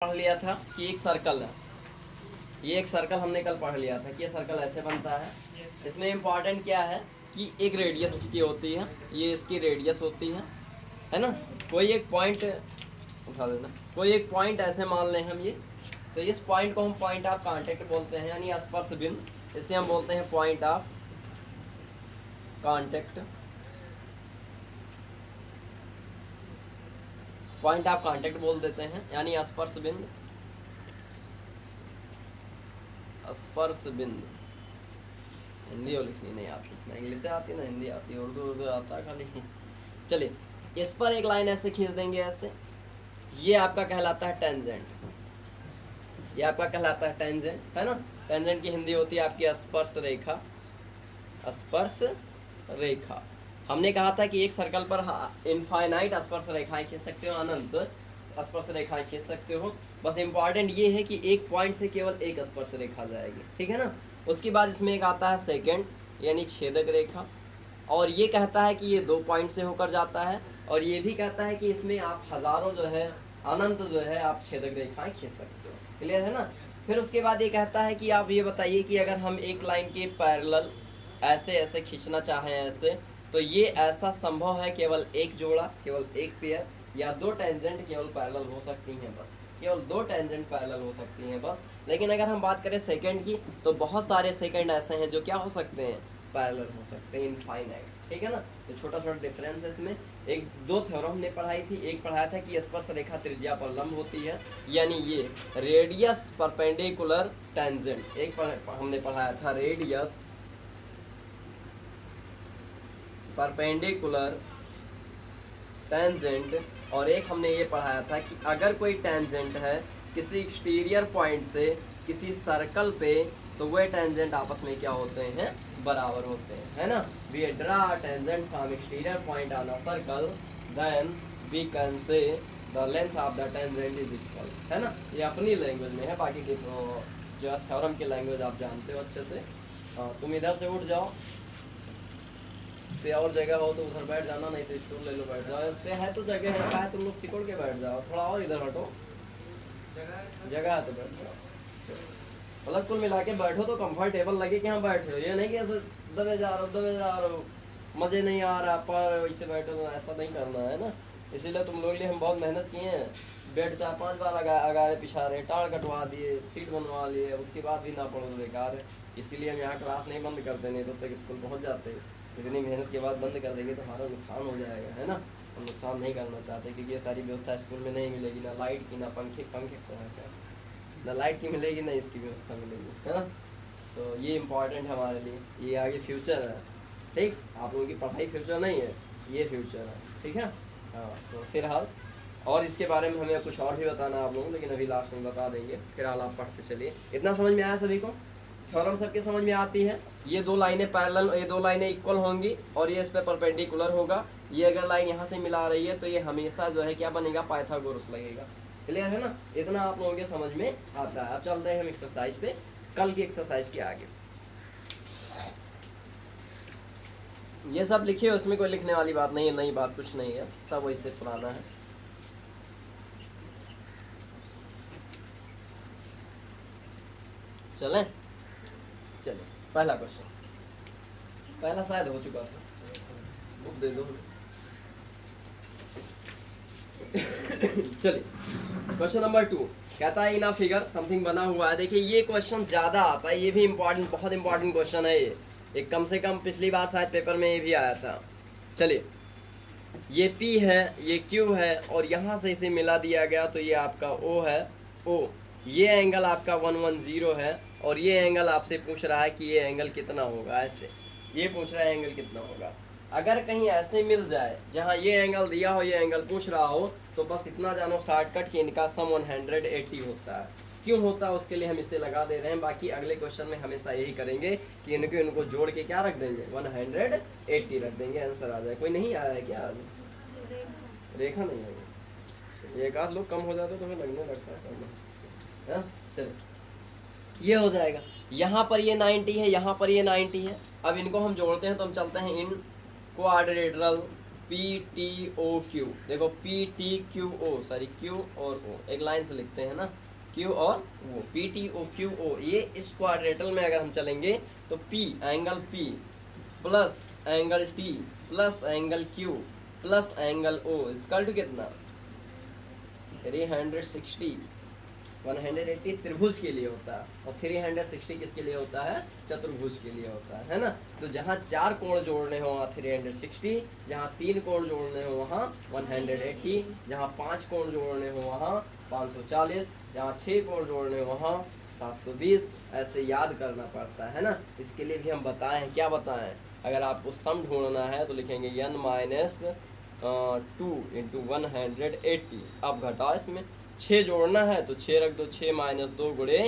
पढ़ लिया था कि एक सर्कल है, ये एक सर्कल हमने कल पढ़ लिया था कि ये सर्कल ऐसे बनता है। इसमें इम्पॉर्टेंट क्या है कि एक रेडियस इसकी होती है, ये इसकी रेडियस होती है ना। कोई एक पॉइंट उठा देना, कोई एक पॉइंट ऐसे मान लें हम ये, तो इस पॉइंट को हम पॉइंट ऑफ कांटेक्ट बोलते हैं, यानी स्पर्श बिंदु। इसे हम बोलते हैं point of contact, point of contact बोल देते हैं, यानी स्पर्श बिंदु। स्पर्श बिंदु हिंदी और लिखनी नहीं आती, ना इंग्लिश से आती ना हिंदी आती, उर्दू आता खाली। चलिए, इस पर एक लाइन ऐसे खींच देंगे ऐसे, ये आपका कहलाता है टेंजेंट, ये आपका कहलाता है टेंजेंट, है ना। टेंजेंट की हिंदी होती है आपकी स्पर्श रेखा, स्पर्श रेखा। हमने कहा था कि एक सर्कल पर इनफाइनाइट स्पर्श रेखाएं खींच सकते हो, अनंत स्पर्श रेखाएं खींच सकते हो। बस इम्पॉर्टेंट ये है कि एक पॉइंट से केवल एक स्पर्श रेखा जाएगी, ठीक है ना। उसके बाद इसमें एक आता है सेकंड, यानी छेदक रेखा, और ये कहता है कि ये 2 पॉइंट से होकर जाता है, और ये भी कहता है कि इसमें आप हजारों जो है अनंत जो है आप छेदक रेखाएं खींच सकते हो। क्लियर है ना। फिर उसके बाद ये कहता है कि आप ये बताइए कि अगर हम एक लाइन के पैरेलल ऐसे ऐसे खींचना चाहें ऐसे, तो ये ऐसा संभव है केवल एक जोड़ा, केवल एक पेयर, या 2 टेंजेंट केवल पैरेलल हो सकती हैं, बस केवल 2 टेंजेंट पैरेलल हो सकती हैं बस। लेकिन अगर हम बात करें सेकंड की, तो बहुत सारे सेकंड ऐसे हैं जो क्या हो सकते हैं, पैरेलल हो सकते हैं, इनफाइनाइट, ठीक है ना। तो छोटा छोटा डिफरेंस है इसमें। एक 2 थ्योरम हमने पढ़ाई थी, एक पढ़ाया था कि स्पर्श रेखा त्रिज्या पर लंब होती है, यानी ये रेडियस परपेंडिकुलर टेंजेंट। एक हमने पढ़ाया था रेडियस परपेंडिकुलर टेंजेंट, और एक हमने ये पढ़ाया था कि अगर कोई टेंजेंट है किसी एक्सटीरियर पॉइंट से किसी सर्कल पे, तो वह टेंजेंट आपस में क्या होते हैं, बराबर होते हैं, है ना। We draw tangent from exterior point on a circle, then we can say the length of the tangent is equal, है ना। ये अपनी लैंग्वेज में है, बाकी की जो थ्योरम की लैंग्वेज आप जानते हो अच्छे से। तुम इधर से उठ जाओ, पे और जगह हो तो उधर बैठ जाना, नहीं तो स्टूल ले लो बैठ जाओ। इस पे है तो जगह है, क्या है तुम लोग सिकुड़ के बैठ जाओ, थोड़ा और इधर हटो, जगह है तो बैठ जाओ। मतलब कुल मिला के बैठो तो कंफर्टेबल लगे कि हाँ बैठे हो, ये नहीं कि ऐसे दबे जा रहे हो, मजे नहीं आ रहा पर वैसे बैठो, तो ऐसा नहीं करना है ना। इसीलिए तुम लोग लिए हम बहुत मेहनत किए हैं, बेड 4-5 बार अगारे पिछारे, टाड़ कटवा दिए, सीट बनवा लिए, उसके बाद भी ना पढ़ो बेकार है। इसीलिए हम यहाँ क्लास नहीं बंद करते, नहीं तब तक स्कूल पहुँच जाते। इतनी मेहनत के बाद बंद कर देंगे तो हमारा नुकसान हो जाएगा, है ना। हम नुकसान नहीं करना चाहते, क्योंकि ये सारी व्यवस्था स्कूल में नहीं मिलेगी, ना लाइट की, ना पंखे ना लाइट की मिलेगी, ना इसकी व्यवस्था मिलेगी, है ना। तो ये इम्पॉर्टेंट है हमारे लिए, ये आगे फ्यूचर है, ठीक। आप लोगों की पढ़ाई फ्यूचर नहीं है, ये फ्यूचर है, ठीक है। हाँ, तो फिलहाल और इसके बारे में हमें कुछ और भी बताना है आप लोगों को, लेकिन अभी लास्ट में बता देंगे। फिलहाल आप पढ़ते चलिए। इतना समझ में आया सभी को, थ्योरम सबके समझ में आती है। ये 2 लाइनें पैरेलल, ये 2 लाइनें इक्वल होंगी, और ये इस पे परपेंडिकुलर होगा। ये अगर लाइन यहाँ से मिला रही है तो ये हमेशा जो है क्या बनेगा, पाइथागोरस लगेगा। क्लियर है ना। इतना आप लोगों के समझ में आता है। अब चलते हैं हम एक्सरसाइज पे, कल की एक्सरसाइज के आगे। ये सब लिखिए, उसमें कोई लिखने वाली बात नहीं है, नई बात कुछ नहीं है, सब वैसे पुराना है। चलें, चलिए पहला क्वेश्चन, पहला शायद हो चुका था, बुक दे दो। चलिए क्वेश्चन नंबर 2 कहता है इन अ फिगर समथिंग बना हुआ है। देखिए ये क्वेश्चन ज़्यादा आता है, ये भी इम्पॉर्टेंट, बहुत इंपॉर्टेंट क्वेश्चन है ये। एक कम से कम पिछली बार शायद पेपर में ये भी आया था। चलिए, ये P है, ये Q है, और यहाँ से इसे मिला दिया गया तो ये आपका O है, O। ये एंगल आपका 110 है, और ये एंगल आपसे पूछ रहा है कि ये एंगल कितना होगा, ऐसे ये पूछ रहा है एंगल कितना होगा। अगर कहीं ऐसे मिल जाए जहाँ ये एंगल दिया हो, ये एंगल पूछ रहा हो, तो बस इतना जानो शॉर्टकट कि इनका सम 180 होता है। क्यों होता है उसके लिए हम इसे लगा दे रहे हैं। बाकी अगले क्वेश्चन में हमेशा यही करेंगे कि इनको जोड़ के क्या रख देंगे, 180 रख देंगे, आंसर आ जाए। कोई नहीं आया है क्या आज? रेखा नहीं है, एक आध लोग कम हो जाते तो हमें लगने लगता है करना। चलिए ये हो जाएगा, यहाँ पर ये 90 है, यहाँ पर ये 90 है। अब इनको हम जोड़ते हैं तो हम चलते हैं इन quadrilateral P T O Q, देखो P T Q O, sorry Q और ओ एक लाइन से लिखते हैं ना, क्यू और वो, P T O Q O, ये इस क्वाड्रेटल में अगर हम चलेंगे तो P angle P plus angle T plus angle Q plus angle O equal to कितना 360, 180 त्रिभुज के लिए होता है और 360 किसके लिए होता है, चतुर्भुज के लिए होता है ना। तो जहाँ 4 कोण जोड़ने हो वहाँ 360, जहाँ 3 कोण जोड़ने हो वहाँ 180, जहाँ 5 कोण जोड़ने हो वहाँ 540, जहाँ 6 कोण जोड़ने हो वहाँ 720, ऐसे याद करना पड़ता है ना। इसके लिए भी हम बताएं, क्या बताएं, अगर आपको सम ढूंढना है तो लिखेंगे n माइनस 2 इंटू 180। अब घटाओ, इसमें 6 जोड़ना है तो 6 रख दो, 6 माइनस 2 गुणे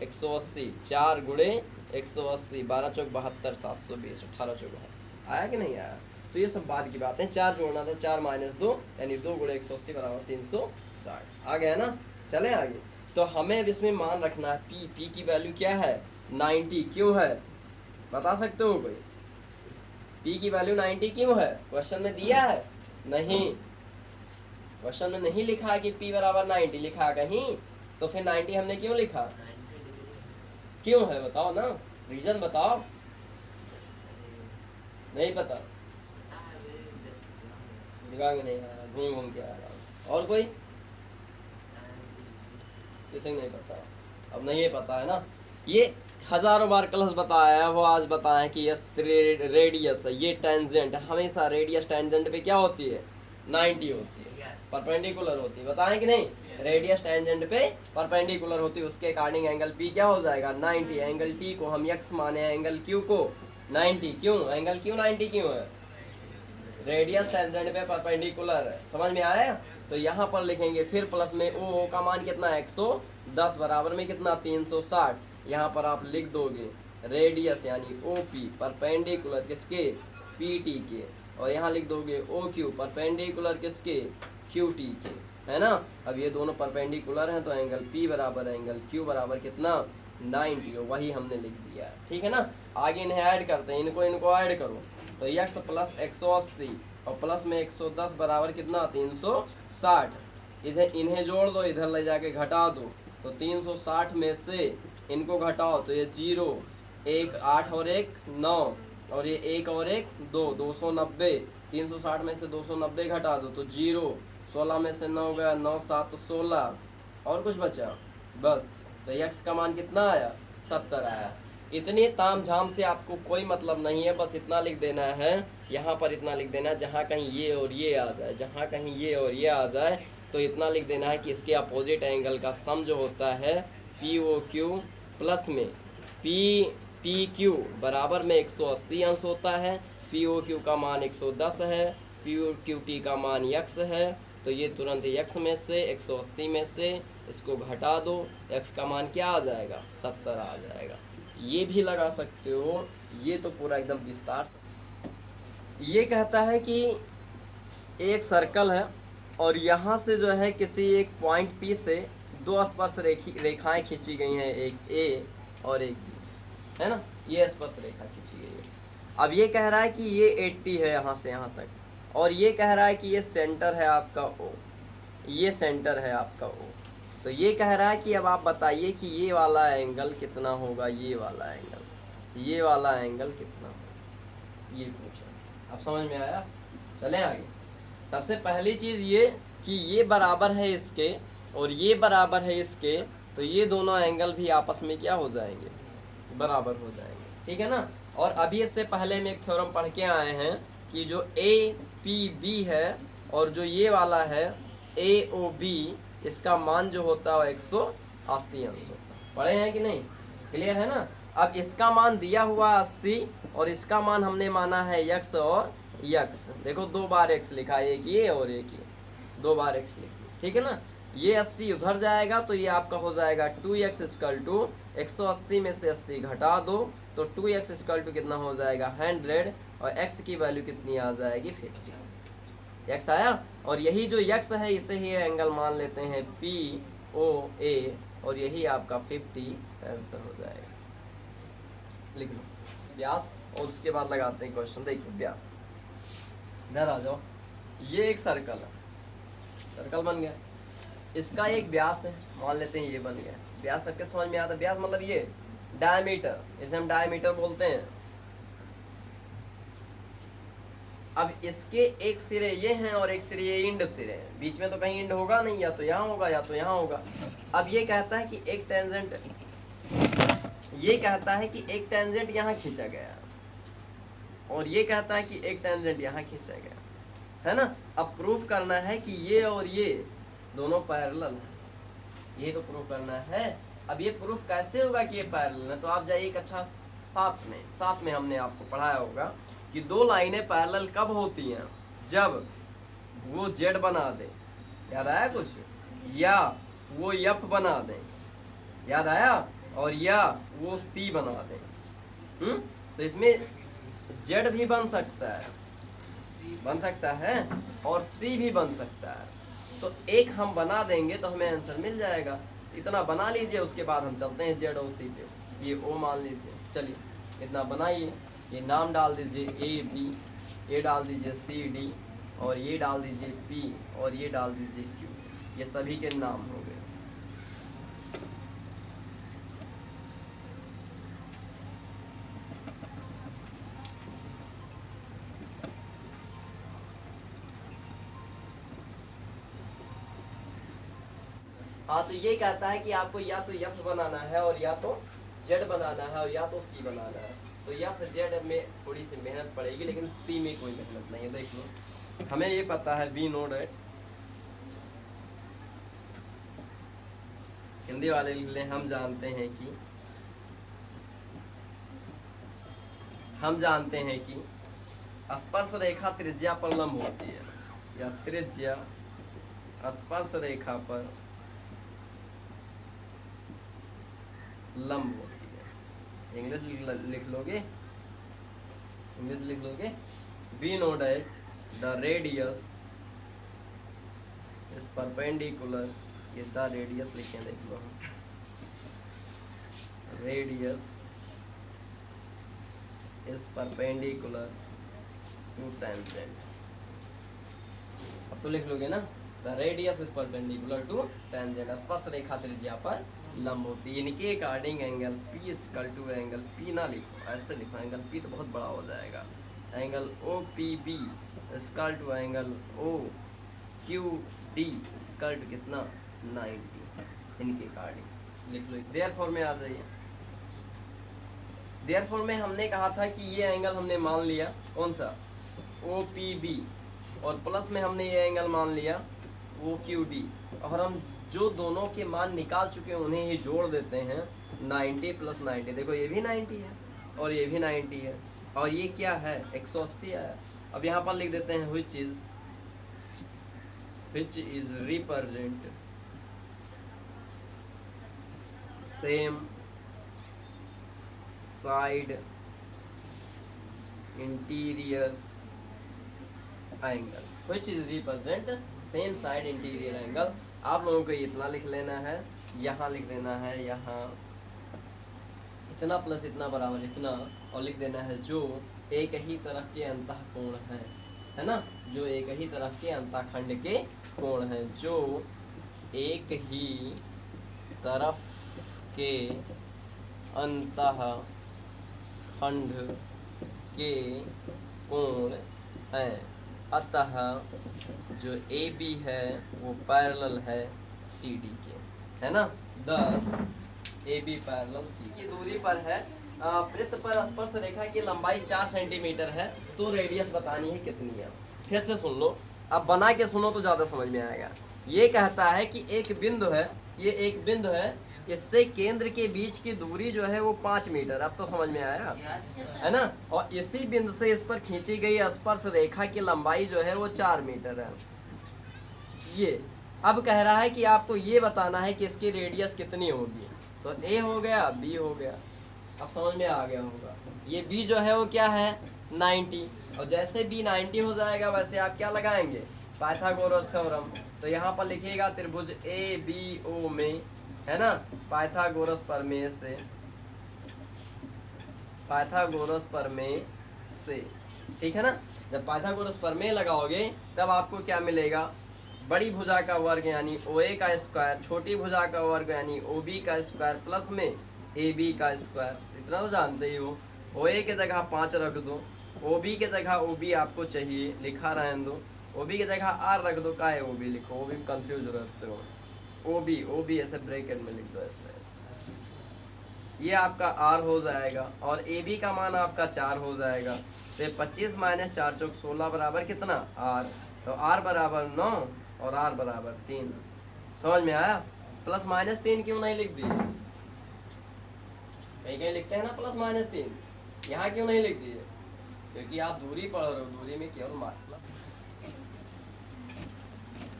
180, 4 गुणे 180, 12 चौक 72, 720, 18 चौक आया कि नहीं आया। तो ये सब बाद की बात है, 4 जोड़ना था, 4 माइनस 2 यानी 2 गुणे 180 बराबर 360, आ गया ना। चले आगे, तो हमें अब इसमें मान रखना है पी, पी की वैल्यू क्या है 90, क्यों है बता सकते हो कोई, पी की वैल्यू 90 क्यों है, क्वेश्चन में दिया है नहीं, क्वेश्चन में नहीं लिखा है कि p बराबर 90, लिखा है कहीं, तो फिर 90 हमने क्यों लिखा, क्यों है बताओ ना, रीजन बताओ, नहीं पता, दिमाग नहीं आया, घूम घूम के आ रहा। और कोई किसी नहीं पता, अब नहीं पता है ना, ये हजारों बार क्लास बताया है, वो आज बताएं कि ये रेडियस है, ये टेंजेंट, हमेशा रेडियस टेंजेंट पे क्या होती है 90 होती है, परपेंडिकुलर होती है, बताएं कि नहीं, रेडियस टेंजेंट पे परपेंडिकुलर होती है, उसके अकॉर्डिंग एंगल पी क्या हो जाएगा 90, एंगल टी को हम x माने हैं, एंगल क्यू को 90, क्यों एंगल क्यू 90 क्यों है, रेडियस टेंजेंट पे परपेंडिकुलर है, समझ में आया। तो यहाँ पर लिखेंगे फिर प्लस में ओ का मान कितना है 110 बराबर में कितना 360, यहाँ पर आप लिख दोगे रेडियस यानी ओ पी परपेंडिकुलर किसके पी टी के, और यहाँ लिख दोगे ओ क्यू परपेंडिकुलर किसके क्यू टी के, है ना। अब ये दोनों परपेंडिकुलर हैं तो एंगल पी बराबर एंगल क्यू बराबर कितना 90, वही हमने लिख दिया, ठीक है ना। आगे इन्हें ऐड करते हैं, इनको ऐड करो, तो x प्लस 180 और प्लस में 110 बराबर कितना 360, इधर इन्हें जोड़ दो, इधर ले जाके घटा दो, तो 360 में से इनको घटाओ तो ये 0, 1 8 और 1 9, और ये 1 और 1 2, 290, 360 में से 290 घटा दो तो 0, 16 में से 9 गया 9 7 16, और कुछ बचा बस, तो x का मान कितना आया 70 आया। इतनी ताम झाम से आपको कोई मतलब नहीं है, बस इतना लिख देना है, यहाँ पर इतना लिख देना है, जहाँ कहीं ये और ये आ जाए, जहाँ कहीं ये और ये आ जाए तो इतना लिख देना है कि इसके अपोजिट एंगल का सम जो होता है पी ओ क्यू प्लस में पी टी क्यू बराबर में 180 अंश होता है, पी ओ क्यू का मान 110 है, पी ओ क्यू टी का मान x है, तो ये तुरंत x में से 180 में से इसको घटा दो, x का मान क्या आ जाएगा 70 आ जाएगा। ये भी लगा सकते हो, ये तो पूरा एकदम विस्तार से ये कहता है कि एक सर्कल है और यहाँ से जो है किसी एक पॉइंट P से दो स्पर्श रेखाएं खींची गई हैं, एक A और एक B, है ना, ये स्पर्श रेखा खींची गई है। अब ये कह रहा है कि ये 80 है यहाँ से यहाँ तक, और ये कह रहा है कि ये सेंटर है आपका O, ये सेंटर है आपका O। तो ये कह रहा है कि अब आप बताइए कि ये वाला एंगल कितना होगा, ये वाला एंगल, ये वाला एंगल कितना होगा, ये पूछा। अब समझ में आया, चलें आगे। सबसे पहली चीज़ ये कि ये बराबर है इसके और ये बराबर है इसके, तो ये दोनों एंगल भी आपस में क्या हो जाएंगे, बराबर हो जाएंगे, ठीक है ना। और अभी इससे पहले में एक थ्योरम पढ़ के आए हैं कि जो APB है और जो ये वाला है AOB, इसका मान जो होता है 180 अंश होता है, पढ़े हैं कि नहीं, क्लियर है ना। अब इसका मान दिया हुआ 80 और इसका मान हमने माना है x और x, देखो 2 बार x लिखा है, एक ये और एक ये, 2 बार x लिखिए, ठीक है ना। ये 80 उधर जाएगा तो ये आपका हो जाएगा 2x इक्वल टू 180 में से 80 घटा दो तो 2x इक्वल टू कितना हो जाएगा 100, और x की वैल्यू कितनी आ जाएगी 50, x आया। और यही जो x है इसे ही एंगल मान लेते हैं POA, और यही आपका 50 आंसर हो जाएगा, लिख लो व्यास। और उसके बाद लगाते हैं क्वेश्चन, देखिए व्यास, इधर आ जाओ, ये एक सर्कल है, सर्कल बन गया, इसका एक व्यास है, मान लेते हैं ये बन गया। व्यास सबके समझ में आता है, व्यास मतलब ये डायमीटर, इसे हम डायमीटर बोलते हैं। अब इसके एक सिरे ये हैं और एक सिरे ये इंड सिरे हैं, बीच में तो कहीं इंड होगा नहीं, या तो यहाँ होगा या तो यहाँ होगा। अब ये कहता है कि एक टेंजेंट, ये कहता है कि एक टेंजेंट यहाँ खींचा गया और ये कहता है कि एक टेंजेंट यहाँ खींचा गया, है ना। अब प्रूफ करना है कि ये और ये दोनों पैरेलल है, ये तो प्रूफ करना है। अब ये प्रूफ कैसे होगा कि ये पैरेलल है, तो आप जाइए कक्षा सात में हमने आपको पढ़ाया होगा कि दो लाइनें पैरेलल कब होती हैं, जब वो जेड बना दे, याद आया कुछ, या वो एफ बना दे, याद आया, और या वो सी बना दे। तो इसमें जेड भी बन सकता है और सी भी बन सकता है। तो एक हम बना देंगे तो हमें आंसर मिल जाएगा। इतना बना लीजिए, उसके बाद हम चलते हैं जेड और सी पे। ये ओ मान लीजिए, चलिए इतना बनाइए, ये नाम डाल दीजिए ए बी, ये डाल दीजिए सी डी, और ये डाल दीजिए पी, और ये डाल दीजिए क्यू। ये सभी के नाम हो गए। हाँ, तो ये कहता है कि आपको या तो एफ बनाना है और या तो जेड बनाना है और या तो सी बनाना है। तो एफ जेड में थोड़ी सी मेहनत पड़ेगी, लेकिन सी में कोई मेहनत नहीं है। देख लो, हमें ये पता है, वी नो दैट, हिंदी वाले लिख लें, हम जानते हैं कि स्पर्श रेखा त्रिज्या पर लंब होती है, या त्रिज्या स्पर्श रेखा पर लंब होती है। इंग्लिश लिख लोगे, we know that the radius is perpendicular, ये द रेडियस लिखें, देख लो, radius is perpendicular to tangent. अब तो लिख लोगे ना, the radius is perpendicular to tangent, स्पर्श रेखा त्रिज्या पर लंब होती है। इनके according angle P equal to angle P ना लिखो, ऐसे लिखो, एंगल पी तो बहुत बड़ा हो जाएगा। Angle O P B equal to angle O Q D equal to कितना, 90। इनके अकॉर्डिंग लिख लो। देयरफॉर में आ जाइए। देयरफॉर में हमने कहा था कि ये एंगल हमने मान लिया, कौन सा, ओ पी बी, और प्लस में हमने ये एंगल मान लिया ओ क्यू डी, और हम जो दोनों के मान निकाल चुके हैं उन्हें ही जोड़ देते हैं। 90 प्लस 90, देखो ये भी 90 है और ये भी 90 है, और ये क्या है, 180 है। अब यहाँ पर लिख देते हैं which is represent same side interior angle, which is represent same side interior angle। आप लोगों को इतना लिख लेना है, यहाँ लिख देना है, यहाँ इतना प्लस इतना बराबर इतना, और लिख देना है जो एक ही तरफ के अंतःकोण है ना, जो एक ही तरफ के अंतःखंड के कोण हैं, जो एक ही तरफ के अंतःखंड के कोण हैं। अतः जो ए बी है वो पैरेलल है सी डी के, है ना। 10 ए बी पैरेलल सी की दूरी पर है। वृत्त पर स्पर्श रेखा की लंबाई 4 सेंटीमीटर है, तो रेडियस बतानी है कितनी है। फिर से सुन लो, अब बना के सुनो तो ज़्यादा समझ में आएगा। ये कहता है कि एक बिंदु है, ये एक बिंदु है, इससे केंद्र के बीच की दूरी जो है वो 5 मीटर। अब तो समझ में आया, है ना। और इसी बिंदु से इस पर खींची गई स्पर्श रेखा की लंबाई जो है वो 4 मीटर है। ये अब कह रहा है कि आपको ये बताना है कि इसकी रेडियस कितनी होगी। तो ए हो गया, बी हो गया, अब समझ में आ गया होगा। ये बी जो है वो क्या है, 90, और जैसे बी 90 हो जाएगा वैसे आप क्या लगाएंगे, पाइथागोरस थ्योरम। तो यहाँ पर लिखिएगा त्रिभुज ए बी ओ में, है ना, पाइथागोरस प्रमेय से ठीक है ना। जब पाइथागोरस प्रमेय लगाओगे तब आपको क्या मिलेगा, बड़ी भुजा का वर्ग यानी OA का स्क्वायर, छोटी भुजा का वर्ग यानी OB का स्क्वायर प्लस में AB का स्क्वायर। इतना तो जानते ही हो। OA के जगह 5 रख दो, OB के जगह OB आपको चाहिए, लिखा रहने दो। OB की जगह R रख दो, का है OB लिखो, OB कंफ्यूज रहते हो। OB ऐसे ब्रैकेट में लिख दो ऐसे, ये आपका R हो जाएगा और AB का मान आपका 4 हो जाएगा। तो 25 माइनस 4 चौक 16 बराबर कितना R, तो R बराबर 9 और R बराबर 3। समझ में आया। प्लस माइनस 3 क्यों नहीं लिख दिए, कहीं कहीं लिखते हैं ना प्लस माइनस 3, यहाँ क्यों नहीं लिख दिए, क्योंकि आप दूरी पढ़ रहे हो, दूरी में केवल मार्क।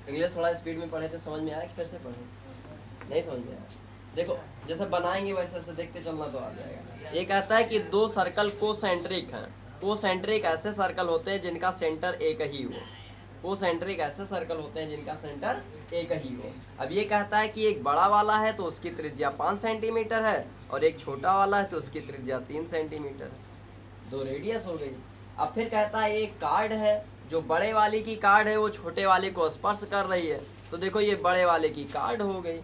इंग्लिश थोड़ा स्पीड में पढ़े थे, समझ में आया कि फिर से पढ़े, नहीं समझ में आया। देखो जैसे बनाएंगे वैसे वैसे देखते चलना तो आ जाएगा। ये कहता है कि दो सर्कल कोसेंट्रिक हैं। कोसेंट्रिक ऐसे सर्कल होते हैं जिनका सेंटर एक ही हो। कोसेंट्रिक ऐसे सर्कल होते हैं जिनका सेंटर एक ही हो। अब ये कहता है कि एक बड़ा वाला है तो उसकी त्रिज्या 5 सेंटीमीटर है और एक छोटा वाला है तो उसकी त्रिज्या 3 सेंटीमीटर है। 2 रेडियस हो गई। अब फिर कहता है एक कार्ड है, जो बड़े वाले की कार्ड है वो छोटे वाले को स्पर्श कर रही है। तो देखो ये बड़े वाले की कार्ड हो गई।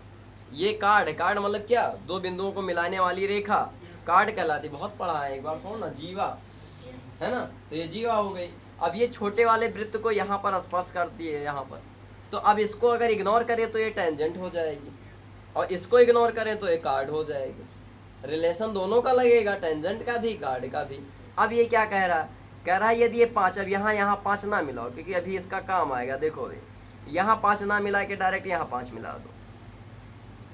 ये कार्ड, कार्ड मतलब क्या, 2 बिंदुओं को मिलाने वाली रेखा कार्ड कहलाती। बहुत पढ़ा है, एक बार कहो ना, जीवा है ना, तो ये जीवा हो गई। अब ये छोटे वाले वृत्त को यहाँ पर स्पर्श करती है, यहाँ पर। तो अब इसको अगर इग्नोर करें तो ये टेंजेंट हो जाएगी और इसको इग्नोर करें तो ये कार्ड हो जाएगी। रिलेशन दोनों का लगेगा, टेंजेंट का भी कार्ड का भी। अब ये क्या कह रहा है, कह रहा है यदि ये 5, अब यहाँ 5 ना मिलाओ क्योंकि अभी इसका काम आएगा। देखो यहाँ 5 ना मिला के डायरेक्ट यहाँ 5 मिला दो।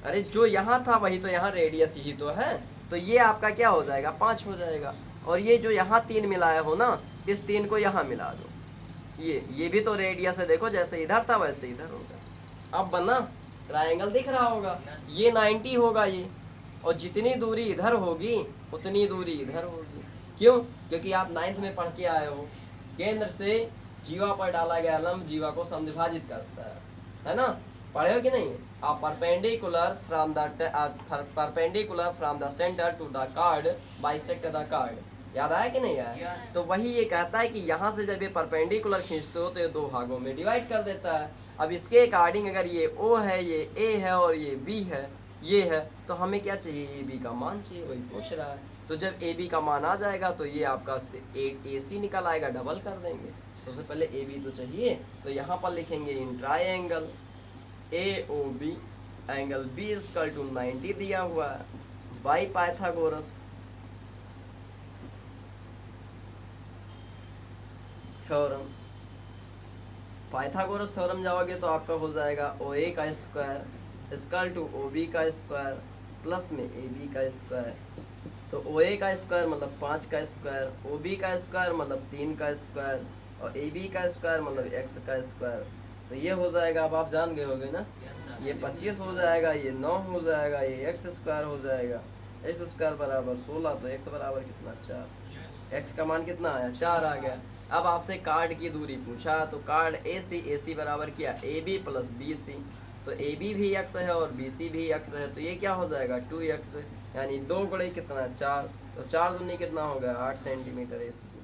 अरे जो यहाँ था वही तो यहाँ रेडियस ही तो है, तो ये आपका क्या हो जाएगा 5 हो जाएगा। और ये जो यहाँ 3 मिलाया हो ना, इस 3 को यहाँ मिला दो। ये भी तो रेडियस है, देखो जैसे इधर था वैसे इधर होगा। अब बना ट्रायंगल दिख रहा होगा, ये 90 होगा ये, और जितनी दूरी इधर होगी उतनी दूरी इधर होगी। क्यों, क्योंकि आप 9th में पढ़ के आए हो, केंद्र से जीवा पर डाला गया लंब जीवा को समद्विभाजित करता है ना, पढ़े हो कि नहीं आप। Perpendicular from the centre to the chord bisect the chord, याद आया कि नहीं आया। तो वही ये कहता है कि यहाँ से जब ये परपेंडिकुलर खींचते हो तो ये 2 भागों में डिवाइड कर देता है। अब इसके अकॉर्डिंग अगर ये O है, ये A है और ये B है, ये है, तो हमें क्या चाहिए, AB का मान चाहिए, वही पूछ रहा है। तो जब AB का मान आ जाएगा तो ये आपका AC निकल आएगा, डबल कर देंगे। सबसे पहले AB तो चाहिए, तो यहाँ पर लिखेंगे in triangle AOB angle B equal to 90 दिया हुआ है by Pythagoras theorem. Pythagoras theorem जाओगे तो आपका हो जाएगा OA का स्क्वायर इक्वल टू OB का स्क्वायर प्लस में AB का स्क्वायर। तो OA का स्क्वायर मतलब 5 का स्क्वायर, OB का स्क्वायर मतलब 3 का स्क्वायर और AB का स्क्वायर मतलब x का स्क्वायर। तो ये हो जाएगा, अब आप जान गए होगे ना, ये 25 हो जाएगा, ये 9 हो जाएगा, ये x स्क्वायर हो जाएगा। x स्क्वायर बराबर 16, तो x बराबर कितना 4। x का मान कितना आया 4 आ गया। अब आपसे कार्ड की दूरी पूछा, तो कार्ड AC बराबर क्या AB प्लस BC। तो AB भी x है और BC भी x है, तो ये क्या हो जाएगा 2x, यानी 2 गुणे कितना 4, तो 4 दूनी कितना हो गया 8 सेंटीमीटर AC।